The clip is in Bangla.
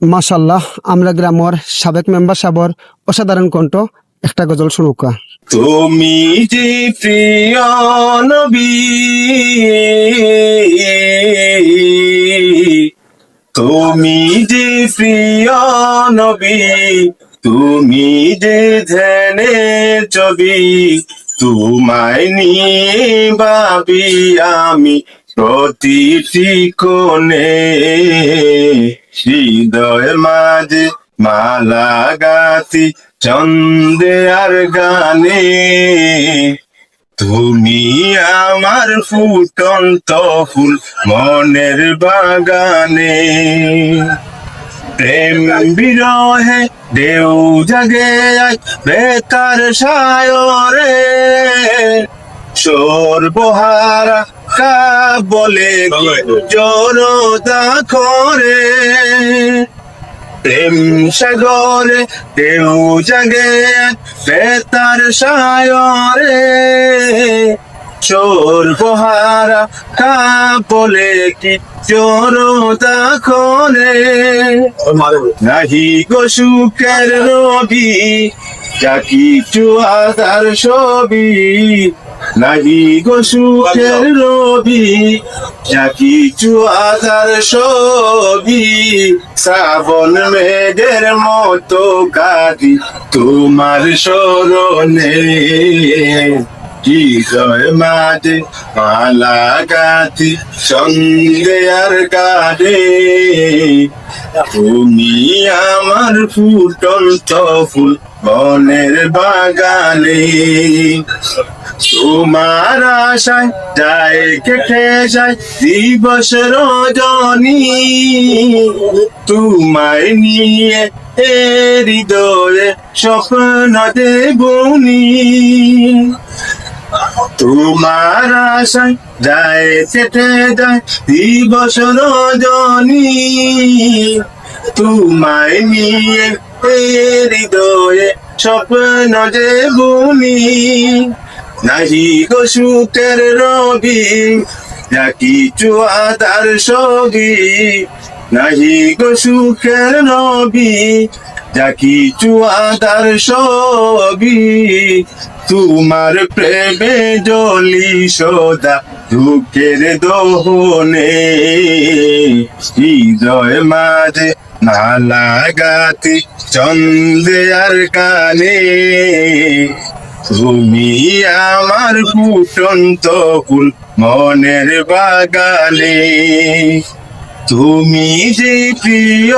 মাশাল্লাহ, আমরা গ্রামের সাবেক মেম্বার সাবর অসাধারণ কণ্ঠ একটা গজল শুনুকা। তুমি যে প্রিয় নবী, তুমি যে প্রিয় নবী, তুমি যে ধ্যানের ছবি, তোমায় নিয়ে ভাবি আমি প্রতিটি কোণে, হৃদয়ের মাঝে মালা গাছি ছন্দে আর গানে, তুমি আমার ফুটন্ত ফুল মনের বাগানে। প্রেম বিরহে ঢেউ জাগে বেতার সায়রে, সর্বহারা কা বলে জড়তা করে, প্রেম সাগরে ঢেউ জাগে বেতার সায়রে, সর্বহারা কা বলে কি জড়তা করে। নাহি গো সুখের রবি, যা কিছু আধার ছবি, নাহি গো সুখের রবি, যা কিছু আধার ছবি, শ্রাবণ মেঘের মতো কাঁদি তোমার স্মরণে, হৃদয় মাঝে মালা গাছি সন্ধে আর গানে, তুমি আমার ফুটন্ত ফুল বনের বাগানে। তোমার আশায় যায় কেটে যায় দিবস রজনী, তোমায় নিয়ে এ হৃদয়ে স্বপ্ন দেবনি, তোমার আশায় যায় কেটে যায় দিবস রজনী, তোমায় নিয়ে হৃদয়ে স্বপ্ন দেবনি। নাহি গো সুখের রবি, যা কিছু আধার ছবি, নাহি গো সুখের রবি, যা কিছু আধার ছবি, তোমার প্রেমে জলি সদা দুঃখের দোহনে, হৃদয় মাঝে নালা গাতি চন্দে আর কানে, তুমি আমার ফুটন্ত ফুল মনের বাগানে, তুমি যে প্রিয়